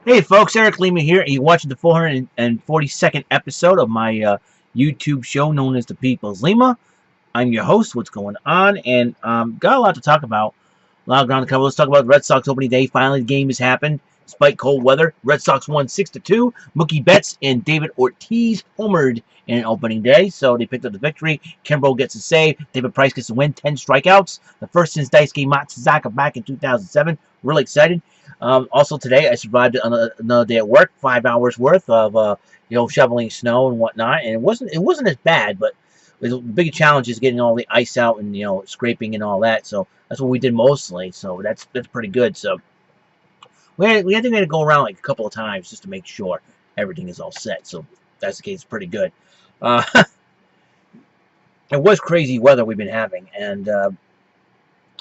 Hey folks, Eric Lima here, and you're watching the 442nd episode of my YouTube show known as The People's Lima. I'm your host. What's going on? And got a lot to talk about. A lot of ground to cover. Let's talk about the Red Sox opening day. Finally, the game has happened. Despite cold weather, Red Sox won 6-2. Mookie Betts and David Ortiz homered in opening day, so they picked up the victory. Kimbrel gets a save. David Price gets a win. 10 strikeouts. The first since Daisuke Matsuzaka back in 2007. Really excited. Also today, I survived another day at work. 5 hours worth of shoveling snow and whatnot, and it wasn't as bad, but the big challenge is getting all the ice out and scraping and all that. So that's what we did mostly. So that's pretty good. So we had to go around like a couple of times just to make sure everything is all set. So if that's the case. It's pretty good. It was crazy weather we've been having, and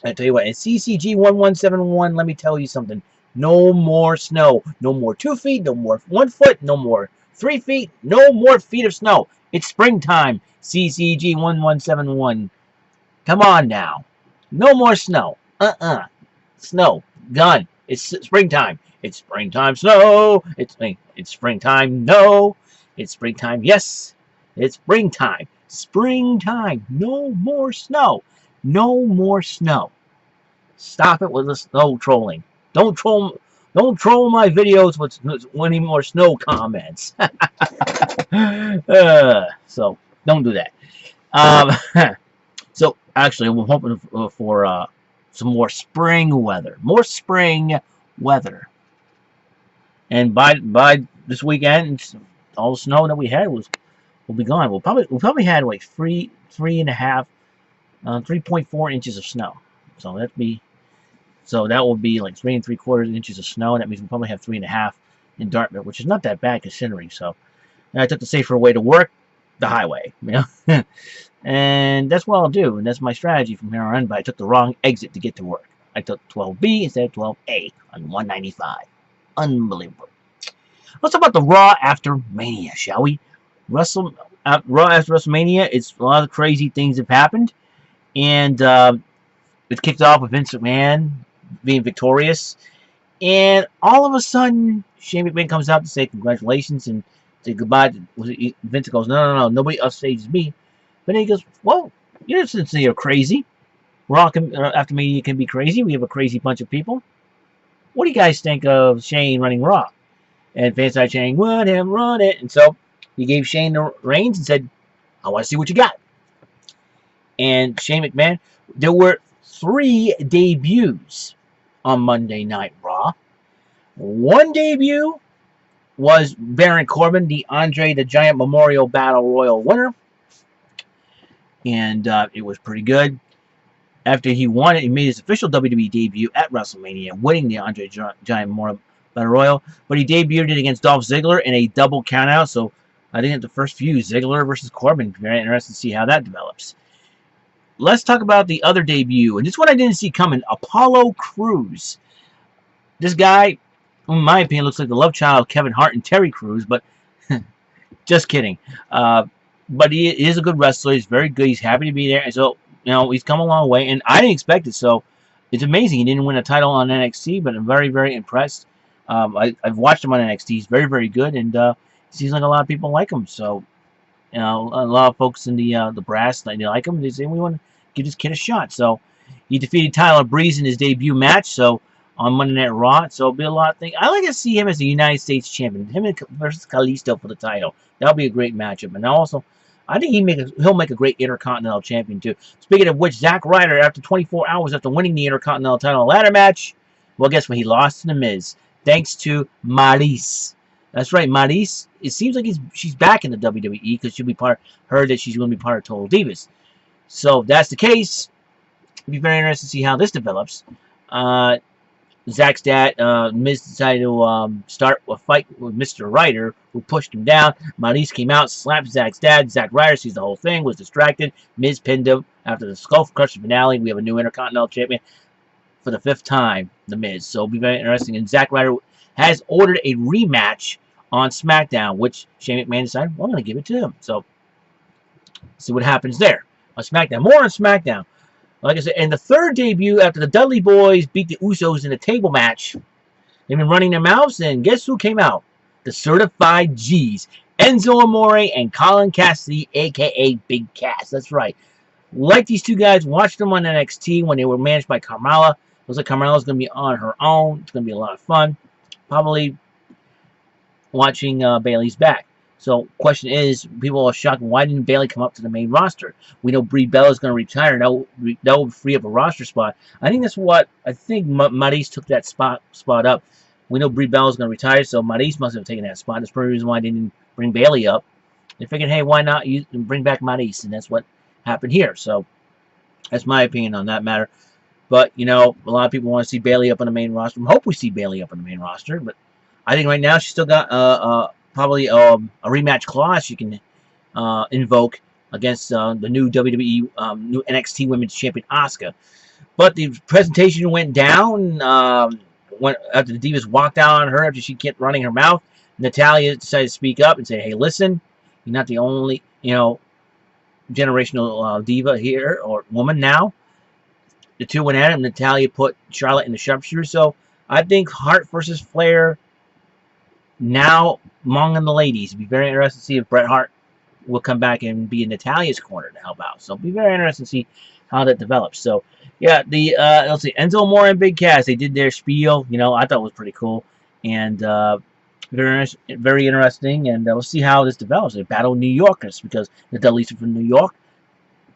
I tell you what, in CCG 1171, let me tell you something. No more snow. No more 2 feet. No more 1 foot. No more 3 feet. No more feet of snow. It's springtime. CCG 1171. Come on now. No more snow. Snow. Gone. It's springtime. It's springtime snow. It's springtime. No. It's springtime. Yes. It's springtime. Springtime. No more snow. No more snow. Stop it with the snow trolling. Don't troll my videos with any more snow comments. So don't do that. So actually, we're hoping for some more spring weather. More spring weather. And by this weekend, all the snow that we had will be gone. We'll probably had like 3.4 inches of snow. So that will be like 3 3/4 inches of snow, and that means we'll probably have 3.5 in Dartmouth, which is not that bad considering. So I took the safer way to work, the highway, and that's what I'll do, and that's my strategy from here on. But I took the wrong exit to get to work. I took 12B instead of 12A on 195. Unbelievable. Let's talk about the Raw after Mania, shall we? Raw after WrestleMania, it's a lot of crazy things have happened, and it kicked off with Vince McMahon being victorious, and all of a sudden Shane McMahon comes out to say congratulations and say goodbye. Vince goes, no, nobody upstages me. But then he goes, whoa, you didn't say you're crazy. Raw after Mania can be crazy. We have a crazy bunch of people. What do you guys think of Shane running Raw? And fans started saying, run him, run it. And so he gave Shane the reins and said, I want to see what you got. And Shane McMahon, there were 3 debuts on Monday Night Raw. One debut was Baron Corbin, the Andre the Giant Memorial Battle Royal winner. And it was pretty good. After he won it, he made his official WWE debut at WrestleMania, winning the Andre Giant Memorial Battle Royal. But he debuted it against Dolph Ziggler in a double countout. So I think at the first few, Ziggler versus Corbin. Very interesting to see how that develops. Let's talk about the other debut, and this one I didn't see coming. Apollo Crews. This guy, in my opinion, looks like the love child of Kevin Hart and Terry Crews, but just kidding. But he is a good wrestler. He's very good. He's happy to be there, and so he's come a long way. And I didn't expect it, so it's amazing. He didn't win a title on NXT, but I'm very, very impressed. I've watched him on NXT. He's very, very good, and it seems like a lot of people like him. So a lot of folks in the brass, they like him. They say we want to give this kid a shot. So he defeated Tyler Breeze in his debut match. So on Monday Night Raw. So it'll be a lot of things. I like to see him as a United States champion. Him versus Kalisto for the title. That'll be a great matchup. And also, I think he'll make a great Intercontinental champion too. Speaking of which, Zack Ryder, after 24 hours after winning the Intercontinental title ladder match, well, guess what? He lost to The Miz, thanks to Maryse. That's right, Maryse. It seems like she's back in the WWE because heard that she's going to be part of Total Divas. So if that's the case, it'll be very interesting to see how this develops. Zack's dad, Miz, decided to start a fight with Mr. Ryder, who pushed him down. Maryse came out, slapped Zack's dad. Zack Ryder sees the whole thing, was distracted. Miz pinned him. After the Skull Crusher finale, we have a new Intercontinental champion for the 5th time, The Miz. So it'll be very interesting. And Zack Ryder has ordered a rematch on SmackDown, which Shane McMahon decided, well, I'm going to give it to him. So see what happens there on SmackDown. More on SmackDown. Like I said, and the third debut after the Dudley Boys beat the Usos in a table match. They've been running their mouths, and guess who came out? The certified G's. Enzo Amore and Colin Cassidy, a.k.a. Big Cass. That's right. Like these two guys, watched them on NXT when they were managed by Carmella. Looks like Carmella's going to be on her own. It's going to be a lot of fun. Probably watching Bayley's back. So, question is, people are shocked, why didn't Bayley come up to the main roster? We know Brie Bella's going to retire. That will free up a roster spot. I think that's what, I think Maryse took that spot up. We know Brie Bella's going to retire, so Maryse must have taken that spot. That's the reason why they didn't bring Bayley up. They figured, hey, why not bring back Maryse? And that's what happened here. So, that's my opinion on that matter. But, you know, a lot of people want to see Bayley up on the main roster. I hope we see Bayley up on the main roster. But I think right now she's still got probably a rematch clause she can invoke against the new WWE, new NXT Women's Champion Asuka. But the presentation went down after the Divas walked out on her after she kept running her mouth. Natalya decided to speak up and say, hey, listen, you're not the only, you know, generational diva here, or woman now. The two went at it, and Natalya put Charlotte in the sharpshooter. So I think Hart versus Flair now among the ladies. It'd be very interesting to see if Bret Hart will come back and be in Natalya's corner to help out. So it'll be very interesting to see how that develops. So yeah, the let's see, Enzo Amore and Big Cass, they did their spiel. You know, I thought it was pretty cool and very interesting. And we'll see how this develops. They battle New Yorkers because the Dudleys are from New York,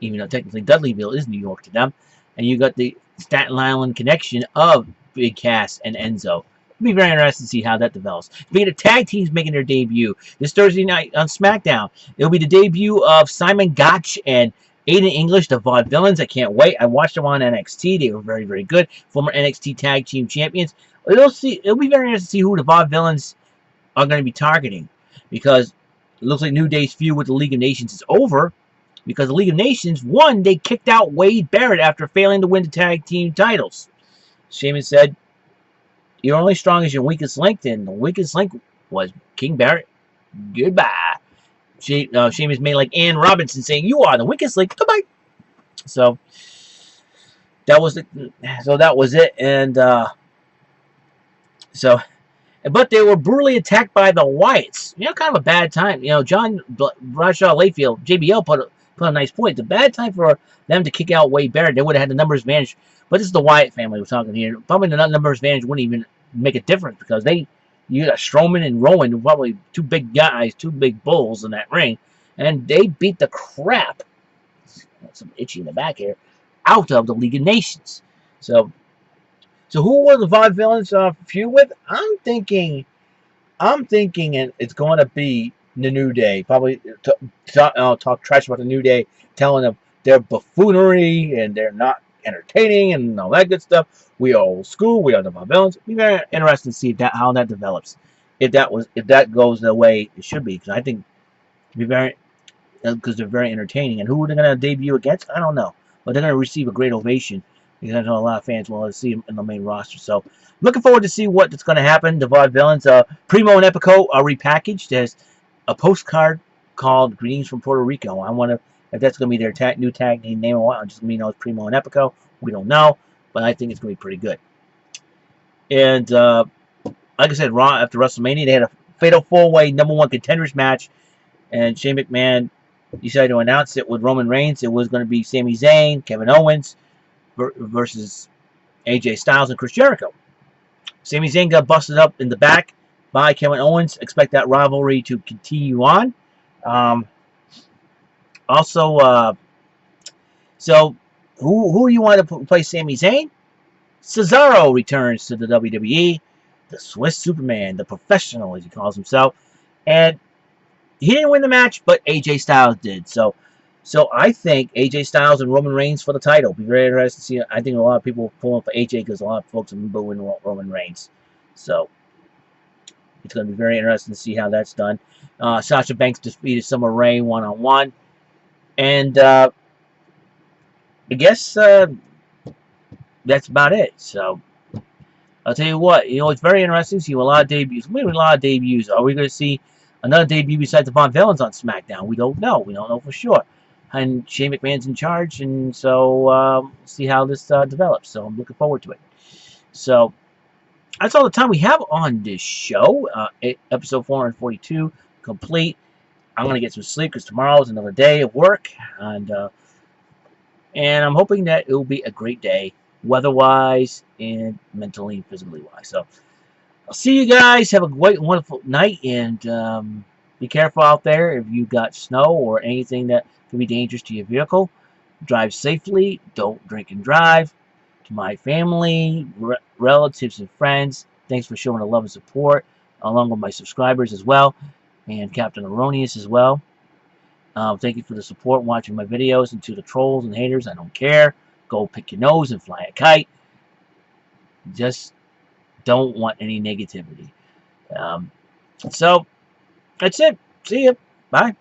even though technically Dudleyville is New York to them. And you got the Staten Island connection of Big Cass and Enzo. It'll be very interesting to see how that develops. Being the tag teams making their debut this Thursday night on SmackDown. It'll be the debut of Simon Gotch and Aiden English, the Vaudevillains. I can't wait. I watched them on NXT. They were very, very good. Former NXT Tag Team Champions. It'll be very interesting to see who the Vaudevillains are going to be targeting. Because it looks like New Day's feud with the League of Nations is over. Because the League of Nations, one, they kicked out Wade Barrett after failing to win the tag team titles. Sheamus said, you're only strong as your weakest link, and the weakest link was King Barrett. Goodbye. Sheamus made like Ann Robinson saying, you are the weakest link. Goodbye. So that was it. And but they were brutally attacked by the Wyatts. You know, kind of a bad time. You know, John Bradshaw Layfield, JBL put a nice point. It's a bad time for them to kick out Wade Barrett. They would have had the numbers advantage. But this is the Wyatt family we're talking here. Probably the numbers advantage wouldn't even make a difference because you got Strowman and Rowan, probably two big guys, two big bulls in that ring, and they beat the crap, some itchy in the back here, out of the League of Nations. So who were the Vaudevillains feud with? I'm thinking, and it's going to be the New Day. Probably talk trash about the New Day, telling them they're buffoonery and they're not entertaining and all that good stuff. We are old school. We are the Vaudevillains. It'll be very interesting to see how that develops. If that goes the way it should be, because I think it'll be very, because they're very entertaining. And who are they going to debut against? I don't know, but they're going to receive a great ovation because I know a lot of fans want to see them in the main roster. So looking forward to see what's going to happen. The Vaudevillains, Primo and Epico are repackaged. There's a postcard called "Greetings from Puerto Rico." I wonder if that's going to be their new tag name or what. I'm just going to know it's Primo and Epico. We don't know, but I think it's going to be pretty good. And like I said, Raw after WrestleMania, they had a fatal four-way #1 contenders match, and Shane McMahon decided to announce it with Roman Reigns. It was going to be Sami Zayn, Kevin Owens versus AJ Styles and Chris Jericho. Sami Zayn got busted up in the back by Kevin Owens. Expect that rivalry to continue on. So who do you want to play Sami Zayn? Cesaro returns to the WWE, the Swiss Superman, the professional as he calls himself, and he didn't win the match, but AJ Styles did. So I think AJ Styles and Roman Reigns for the title. Be very interesting to see. I think a lot of people pulling for AJ because a lot of folks have been booing Roman Reigns. So it's going to be very interesting to see how that's done. Sasha Banks defeated Summer Rae one-on-one, and I guess that's about it. So I'll tell you what, it's very interesting to see a lot of debuts. Maybe a lot of debuts. Are we going to see another debut besides the Vaudevillains on SmackDown? We don't know. We don't know for sure. And Shane McMahon's in charge, and so see how this develops. So I'm looking forward to it. So that's all the time we have on this show. Episode 442 complete. I'm gonna get some sleep because tomorrow is another day of work, and I'm hoping that it will be a great day, weather-wise and mentally and physically wise. So I'll see you guys. Have a great, wonderful night, and be careful out there if you got snow or anything that could be dangerous to your vehicle. Drive safely. Don't drink and drive. To my family, relatives, and friends, thanks for showing the love and support, along with my subscribers as well, and Captain Erroneous as well. Thank you for the support watching my videos, and to the trolls and haters, I don't care. Go pick your nose and fly a kite. Just don't want any negativity. So, that's it. See ya. Bye.